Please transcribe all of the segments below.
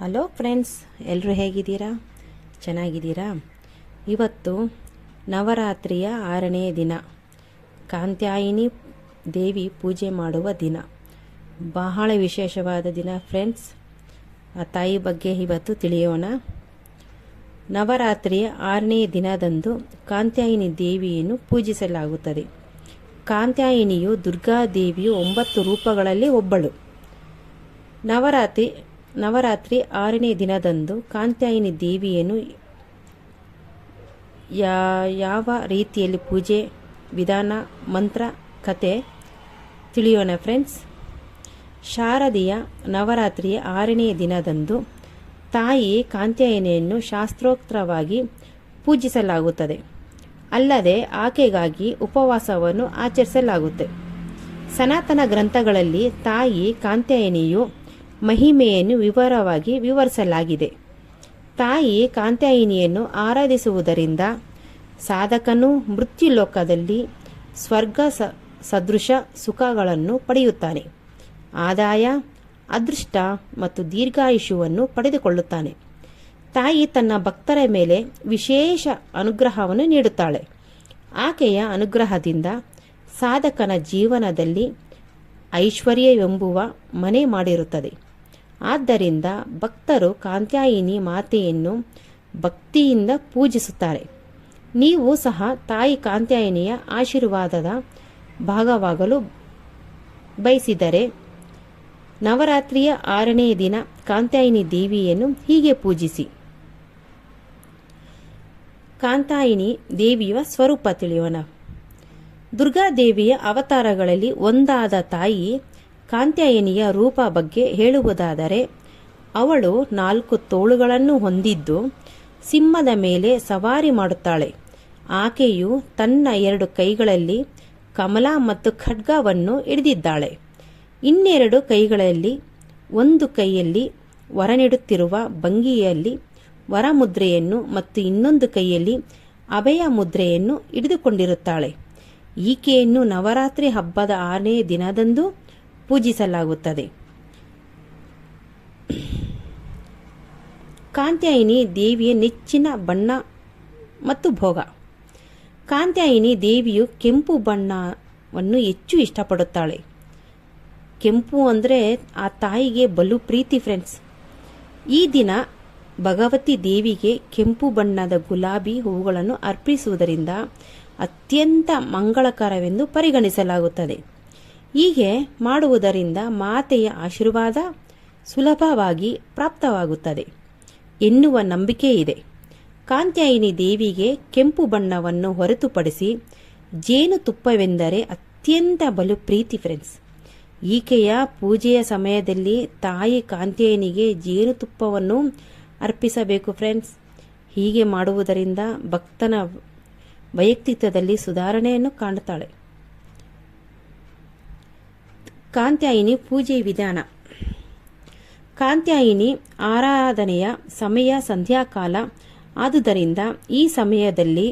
Hello friends, ಎಲ್ಲರೂ ಹೇಗಿದ್ದೀರಾ? ಚೆನ್ನಾಗಿದ್ದೀರಾ? ಇವತ್ತು ನವರಾತ್ರಿಯ 6ನೇ ದಿನ, ಕಾತ್ಯಾಯಿನಿ ದೇವಿ ಪೂಜೆ ಮಾಡುವ ದಿನ. ಬಹಳ ವಿಶೇಷವಾದ ದಿನ ಫ್ರೆಂಡ್ಸ್. ಆ ತಾಯಿ ಬಗ್ಗೆ ಇವತ್ತು ತಿಳಿಯೋಣ. ನವರಾತ್ರಿಯ 6ನೇ ದಿನದಂದು ಕಾತ್ಯಾಯಿನಿ ದೇವಿಯನ್ನು ಪೂಜಿಸಲಾಗುತ್ತದೆ. ಕಾತ್ಯಾಯಿನಿಯು ದುರ್ಗಾದೇವಿಯು 9 ರೂಪಗಳಲ್ಲಿ ಒಬ್ಬಳು. ನವರಾತ್ರಿ 6ನೇ ದಿನದಂದು ಕಾತ್ಯಾಯಿನಿ ದೇವಿಯನ್ನು ಯಾವ ರೀತಿಯಲ್ಲಿ ಪೂಜೆ ವಿಧಾನ, ಮಂತ್ರ, ಕತೆ ತಿಳಿಯೋಣ ಫ್ರೆಂಡ್ಸ್. ಶಾರದೀಯ ನವರಾತ್ರಿಯ 6ನೇ ದಿನದಂದು ತಾಯಿ ಕಾತ್ಯಾಯಿನಿಯನ್ನು ಶಾಸ್ತ್ರೋಕ್ತವಾಗಿ ಪೂಜಿಸಲಾಗುತ್ತದೆ. ಅಲ್ಲದೆ ಆಕೆಗಾಗಿ ಉಪವಾಸವನ್ನು ಆಚರಿಸಲಾಗುತ್ತೆ. ಸನಾತನ ಗ್ರಂಥಗಳಲ್ಲಿ ತಾಯಿ ಕಾತ್ಯಾಯಿನಿಯು ಮಹಿಮೆಯನ್ನು ವಿವರವಾಗಿ ವಿವರಿಸಲಾಗಿದೆ. ತಾಯಿ ಕಾತ್ಯಾಯಿನಿಯನ್ನು ಆರಾಧಿಸುವುದರಿಂದ ಸಾಧಕನು ಮೃತ್ಯುಲೋಕದಲ್ಲಿ ಸ್ವರ್ಗ ಸದೃಶ ಸುಖಗಳನ್ನು ಪಡೆಯುತ್ತಾನೆ. ಆದಾಯ, ಅದೃಷ್ಟ ಮತ್ತು ದೀರ್ಘಾಯುಷ್ಯವನ್ನು ಪಡೆದುಕೊಳ್ಳುತ್ತಾನೆ. ತಾಯಿ ತನ್ನ ಭಕ್ತರ ಮೇಲೆ ವಿಶೇಷ ಅನುಗ್ರಹವನ್ನು ನೀಡುತ್ತಾಳೆ. ಆಕೆಯ ಅನುಗ್ರಹದಿಂದ ಸಾಧಕನ ಜೀವನದಲ್ಲಿ ಐಶ್ವರ್ಯವೆಂಬುವ ಮನೆ ಮಾಡಿರುತ್ತದೆ. ಆದ್ದರಿಂದ ಭಕ್ತರು ಕಾತ್ಯಾಯಿನಿ ಮಾತೆಯನ್ನು ಭಕ್ತಿಯಿಂದ ಪೂಜಿಸುತ್ತಾರೆ. ನೀವು ಸಹ ತಾಯಿ ಕಾತ್ಯಾಯಿನಿಯ ಆಶೀರ್ವಾದದ ಭಾಗವಾಗಲು ಬಯಸಿದರೆ ನವರಾತ್ರಿಯ 6ನೇ ದಿನ ಕಾತ್ಯಾಯಿನಿ ದೇವಿಯನ್ನು ಹೀಗೆ ಪೂಜಿಸಿ. ಕಾತ್ಯಾಯಿನಿ ದೇವಿಯ ಸ್ವರೂಪ ತಿಳಿಯೋಣ. ದುರ್ಗಾದೇವಿಯ ಅವತಾರಗಳಲ್ಲಿ ಒಂದಾದ ತಾಯಿ ಕಾತ್ಯಾಯಿನಿಯ ರೂಪ ಬಗ್ಗೆ ಹೇಳುವುದಾದರೆ, ಅವಳು 4 ತೋಳುಗಳನ್ನು ಹೊಂದಿದ್ದು ಸಿಂಹದ ಮೇಲೆ ಸವಾರಿ ಮಾಡುತ್ತಾಳೆ. ಆಕೆಯು ತನ್ನ 2 ಕೈಗಳಲ್ಲಿ ಕಮಲ ಮತ್ತು ಖಡ್ಗವನ್ನು ಹಿಡಿದಿದ್ದಾಳೆ. ಇನ್ನೆರಡು ಕೈಗಳಲ್ಲಿ, ಒಂದು ಕೈಯಲ್ಲಿ ವರ ನೀಡುತ್ತಿರುವ ಭಂಗಿಯಲ್ಲಿ ವರಮುದ್ರೆಯನ್ನು ಮತ್ತು ಇನ್ನೊಂದು ಕೈಯಲ್ಲಿ ಅಭಯ ಮುದ್ರೆಯನ್ನು ಹಿಡಿದುಕೊಂಡಿರುತ್ತಾಳೆ. ಈಕೆಯನ್ನು ನವರಾತ್ರಿ ಹಬ್ಬದ 6ನೇ ದಿನದಂದು ಪೂಜಿಸಲಾಗುತ್ತದೆ. ಕಾತ್ಯಾಯಿನಿ ದೇವಿಯ ನೆಚ್ಚಿನ ಬಣ್ಣ ಮತ್ತು ಭೋಗ. ಕಾತ್ಯಾಯಿನಿ ದೇವಿಯು ಕೆಂಪು ಬಣ್ಣವನ್ನು ಹೆಚ್ಚು ಇಷ್ಟಪಡುತ್ತಾಳೆ. ಕೆಂಪು ಅಂದರೆ ಆ ತಾಯಿಗೆ ಬಲು ಪ್ರೀತಿ ಫ್ರೆಂಡ್ಸ್. ಈ ದಿನ ಭಗವತಿ ದೇವಿಗೆ ಕೆಂಪು ಬಣ್ಣದ ಗುಲಾಬಿ ಹೂಗಳನ್ನು ಅರ್ಪಿಸುವುದರಿಂದ ಅತ್ಯಂತ ಮಂಗಳಕರವೆಂದು ಪರಿಗಣಿಸಲಾಗುತ್ತದೆ. ಹೀಗೆ ಮಾಡುವುದರಿಂದ ಮಾತೆಯ ಆಶೀರ್ವಾದ ಸುಲಭವಾಗಿ ಪ್ರಾಪ್ತವಾಗುತ್ತದೆ ಎನ್ನುವ ನಂಬಿಕೆ ಇದೆ. ಕಾತ್ಯಾಯಿನಿ ದೇವಿಗೆ ಕೆಂಪು ಬಣ್ಣವನ್ನು ಹೊರತುಪಡಿಸಿ ಜೇನುತುಪ್ಪವೆಂದರೆ ಅತ್ಯಂತ ಬಲು ಪ್ರೀತಿ ಫ್ರೆಂಡ್ಸ್. ಈಕೆಯ ಪೂಜೆಯ ಸಮಯದಲ್ಲಿ ತಾಯಿ ಕಾತ್ಯಾಯಿನಿಗೆ ಜೇನುತುಪ್ಪವನ್ನು ಅರ್ಪಿಸಬೇಕು ಫ್ರೆಂಡ್ಸ್. ಹೀಗೆ ಮಾಡುವುದರಿಂದ ಭಕ್ತನ ವೈಯಕ್ತಿತ್ವದಲ್ಲಿ ಸುಧಾರಣೆಯನ್ನು ಕಾಣುತ್ತಾಳೆ. ಕಾತ್ಯಾಯಿನಿ ಪೂಜೆ ವಿಧಾನ. ಕಾತ್ಯಾಯಿನಿ ಆರಾಧನೆಯ ಸಮಯ ಸಂಧ್ಯಾಕಾಲ ಆದುದರಿಂದ ಈ ಸಮಯದಲ್ಲಿ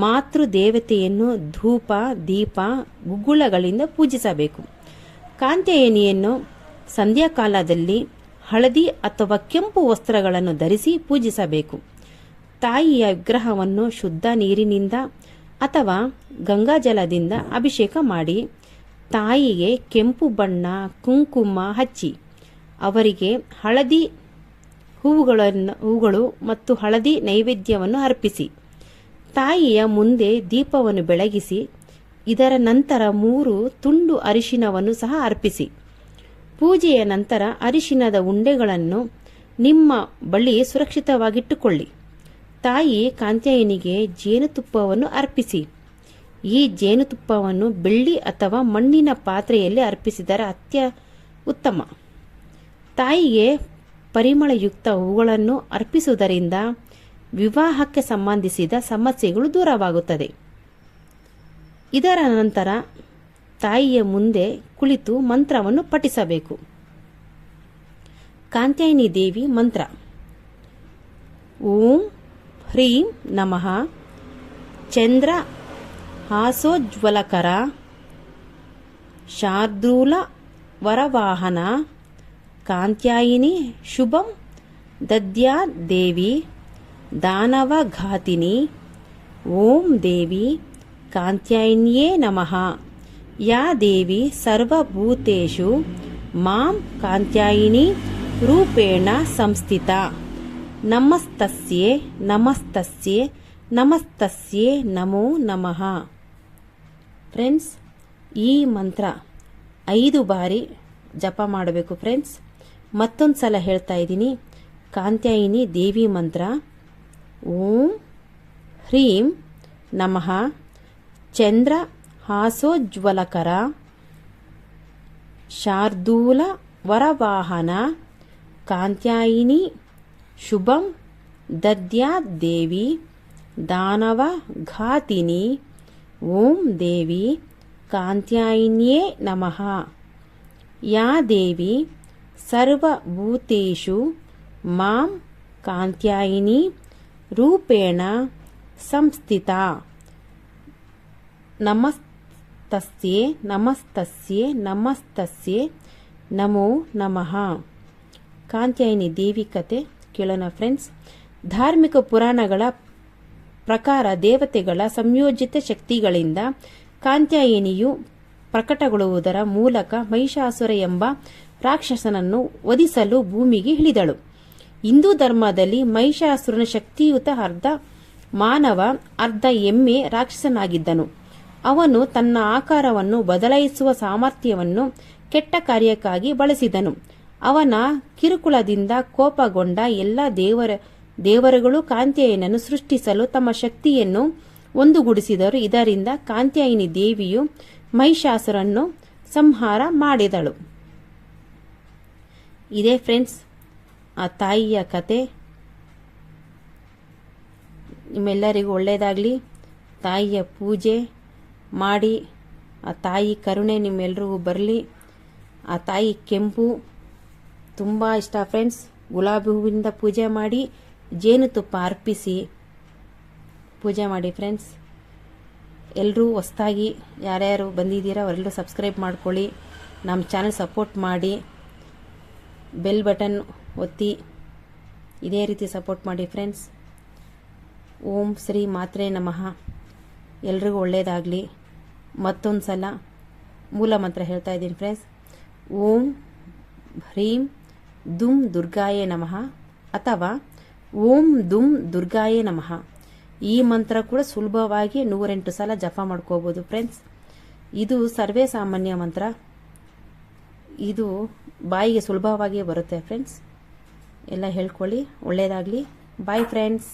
ಮಾತೃದೇವತೆಯನ್ನು ಧೂಪ, ದೀಪ, ಗುಗ್ಗುಳಗಳಿಂದ ಪೂಜಿಸಬೇಕು. ಕಾತ್ಯಾಯಿನಿಯನ್ನು ಸಂಧ್ಯಾಕಾಲದಲ್ಲಿ ಹಳದಿ ಅಥವಾ ಕೆಂಪು ವಸ್ತ್ರಗಳನ್ನು ಧರಿಸಿ ಪೂಜಿಸಬೇಕು. ತಾಯಿಯ ವಿಗ್ರಹವನ್ನು ಶುದ್ಧ ನೀರಿನಿಂದ ಅಥವಾ ಗಂಗಾಜಲದಿಂದ ಅಭಿಷೇಕ ಮಾಡಿ ತಾಯಿಗೆ ಕೆಂಪು ಬಣ್ಣ, ಕುಂಕುಮ ಹಚ್ಚಿ ಅವರಿಗೆ ಹಳದಿ ಹೂಗಳು ಮತ್ತು ಹಳದಿ ನೈವೇದ್ಯವನ್ನು ಅರ್ಪಿಸಿ ತಾಯಿಯ ಮುಂದೆ ದೀಪವನ್ನು ಬೆಳಗಿಸಿ ಇದರ ನಂತರ 3 ತುಂಡು ಅರಿಶಿನವನ್ನು ಸಹ ಅರ್ಪಿಸಿ. ಪೂಜೆಯ ನಂತರ ಅರಿಶಿನದ ಉಂಡೆಗಳನ್ನು ನಿಮ್ಮ ಬಳಿ ಸುರಕ್ಷಿತವಾಗಿಟ್ಟುಕೊಳ್ಳಿ. ತಾಯಿ ಕಾತ್ಯಾಯಿನಿಗೆ ಜೇನುತುಪ್ಪವನ್ನು ಅರ್ಪಿಸಿ. ಈ ಜೇನುತುಪ್ಪವನ್ನು ಬೆಳ್ಳಿ ಅಥವಾ ಮಣ್ಣಿನ ಪಾತ್ರೆಯಲ್ಲಿ ಅರ್ಪಿಸಿದರೆ ಉತ್ತಮ. ತಾಯಿಗೆ ಪರಿಮಳಯುಕ್ತ ಹೂಗಳನ್ನು ಅರ್ಪಿಸುವುದರಿಂದ ವಿವಾಹಕ್ಕೆ ಸಂಬಂಧಿಸಿದ ಸಮಸ್ಯೆಗಳು ದೂರವಾಗುತ್ತದೆ. ಇದರ ನಂತರ ತಾಯಿಯ ಮುಂದೆ ಕುಳಿತು ಮಂತ್ರವನ್ನು ಪಠಿಸಬೇಕು. ಕಾತ್ಯಾಯಿನಿ ದೇವಿ ಮಂತ್ರ: ಓಂ ಹ್ರೀಂ ನಮಃ ಚಂದ್ರ ಹಾಸೋಜ್ವಲಕರ ಶಾರ್ದೂಲ ವರವಾಹನ ಕಾತ್ಯಾಯಿನಿ ಶುಭಂ ದದ್ಯಾ ದೇವಿ ದಾನವಘಾತಿನಿ ಓಂ ದೇವಿ ಕಾಂತ್ಯಾಯಿನ್ಯೇ ನಮಃ ಯಾ ದೇವಿ ಸರ್ವಭೂತೇಷು ಮಾಂ ಕಾಂತ್ಯಾಯಿನಿ ರೂಪೇಣ ಸಂಸ್ಥಿತಾ ನಮಸ್ತಸ್ಯೆ ನಮಸ್ತಸ್ಯೆ ನಮಸ್ತಸ್ಯೆ ನಮೋ ನಮಃ. ಫ್ರೆಂಡ್ಸ್, ಈ ಮಂತ್ರ 5 ಬಾರಿ ಜಪ ಮಾಡಬೇಕು ಫ್ರೆಂಡ್ಸ್. ಮತ್ತೊಂದು ಸಲ ಹೇಳ್ತಾ ಇದ್ದೀನಿ. ಕಾಂತ್ಯಾಯಿನಿ ದೇವಿ ಮಂತ್ರ ಓಂ ಹ್ರೀಂ ನಮಃ ಚಂದ್ರ ಹಾಸೋಜ್ವಲಕರ ಶಾರ್ದೂಲ ವರವಾಹನ ಕಾಂತ್ಯಾಯಿನಿ ಶುಭಂ ದದ್ಯಾ ದೇವಿ ದಾನವ ಘಾತಿನಿ ಓಂ ದೇವಿ ಕಾಂತ್ಯಾಯಿನ್ಯೇ ನಮಃ ಯಾ ದೇವಿ ಸರ್ವಭೂತೇಷು ಮಾಂ ಕಾಂತ್ಯಾಯಿನಿ ರೂಪೇಣ ಸಂಸ್ಥಿತಾ ನಮಸ್ತಸ್ಯೆ ನಮಸ್ತಸ್ಯೆ ನಮಸ್ತಸ್ಯೆ ನಮೋ ನಮಃ. ಕಾಂತ್ಯಾಯಿನಿ ದೇವಿ ಕತೆ ಕೇಳೋಣ ಫ್ರೆಂಡ್ಸ್. ಧಾರ್ಮಿಕ ಪುರಾಣಗಳ ಪ್ರಕಾರ ದೇವತೆಗಳ ಸಂಯೋಜಿತ ಶಕ್ತಿಗಳಿಂದ ಕಾಂತ್ಯಾಯಿನಿಯು ಪ್ರಕಟಗೊಳ್ಳುವುದರ ಮೂಲಕ ಮಹಿಷಾಸುರ ಎಂಬ ರಾಕ್ಷಸನನ್ನು ವಧಿಸಲು ಭೂಮಿಗೆ ಇಳಿದಳು. ಹಿಂದೂ ಧರ್ಮದಲ್ಲಿ ಮಹಿಷಾಸುರನ ಶಕ್ತಿಯುತ ಅರ್ಧ ಮಾನವ ಅರ್ಧ ಎಮ್ಮೆ ರಾಕ್ಷಸನಾಗಿದ್ದನು. ಅವನು ತನ್ನ ಆಕಾರವನ್ನು ಬದಲಾಯಿಸುವ ಸಾಮರ್ಥ್ಯವನ್ನು ಕೆಟ್ಟ ಕಾರ್ಯಕ್ಕಾಗಿ ಬಳಸಿದನು. ಅವನ ಕಿರುಕುಳದಿಂದ ಕೋಪಗೊಂಡ ಎಲ್ಲ ದೇವರುಗಳು ಕಾಂತ್ಯಾಯಿನಿಯನ್ನು ಸೃಷ್ಟಿಸಲು ತಮ್ಮ ಶಕ್ತಿಯನ್ನು ಒಂದುಗೂಡಿಸಿದರು. ಇದರಿಂದ ಕಾಂತ್ಯಾಯಿನಿ ದೇವಿಯು ಮಹಿಷಾಸುರನ್ನು ಸಂಹಾರ ಮಾಡಿದಳು. ಇದೇ ಫ್ರೆಂಡ್ಸ್ ಆ ತಾಯಿಯ ಕತೆ. ನಿಮ್ಮೆಲ್ಲರಿಗೂ ಒಳ್ಳೆಯದಾಗಲಿ. ತಾಯಿಯ ಪೂಜೆ ಮಾಡಿ ಆ ತಾಯಿ ಕರುಣೆ ನಿಮ್ಮೆಲ್ಲರಿಗೂ ಬರಲಿ. ಆ ತಾಯಿ ಕೆಂಪು ತುಂಬ ಇಷ್ಟ ಫ್ರೆಂಡ್ಸ್. ಗುಲಾಬಿ ಹೂವಿನಿಂದ ಪೂಜೆ ಮಾಡಿ ಜೇನುತುಪ್ಪ ಅರ್ಪಿಸಿ ಪೂಜೆ ಮಾಡಿ ಫ್ರೆಂಡ್ಸ್. ಎಲ್ಲರೂ ಹೊಸ್ದಾಗಿ ಯಾರ್ಯಾರು ಬಂದಿದ್ದೀರಾ ಅವರೆಲ್ಲರೂ ಸಬ್ಸ್ಕ್ರೈಬ್ ಮಾಡ್ಕೊಳ್ಳಿ. ನಮ್ಮ ಚಾನಲ್ ಸಪೋರ್ಟ್ ಮಾಡಿ, ಬೆಲ್ ಬಟನ್ ಒತ್ತಿ ಇದೇ ರೀತಿ ಸಪೋರ್ಟ್ ಮಾಡಿ ಫ್ರೆಂಡ್ಸ್. ಓಂ ಶ್ರೀ ಮಾತ್ರೇ ನಮಃ. ಎಲ್ರಿಗೂ ಒಳ್ಳೆಯದಾಗಲಿ. ಮತ್ತೊಂದು ಸಲ ಮೂಲ ಮಂತ್ರ ಹೇಳ್ತಾ ಇದ್ದೀನಿ ಫ್ರೆಂಡ್ಸ್. ಓಂ ಹ್ರೀಂ ದುಂ ದುರ್ಗಾಯೇ ನಮಃ ಅಥವಾ ಓಂ ದುಂ ದುರ್ಗಾಯೇ ನಮಃ. ಈ ಮಂತ್ರ ಕೂಡ ಸುಲಭವಾಗಿ 108 ಸಲ ಜಪ ಮಾಡ್ಕೋಬೋದು ಫ್ರೆಂಡ್ಸ್. ಇದು ಸರ್ವೇ ಸಾಮಾನ್ಯ ಮಂತ್ರ. ಇದು ಬಾಯಿಗೆ ಸುಲಭವಾಗಿ ಬರುತ್ತೆ ಫ್ರೆಂಡ್ಸ್. ಎಲ್ಲ ಹೇಳ್ಕೊಳ್ಳಿ. ಒಳ್ಳೆಯದಾಗಲಿ. Bye friends.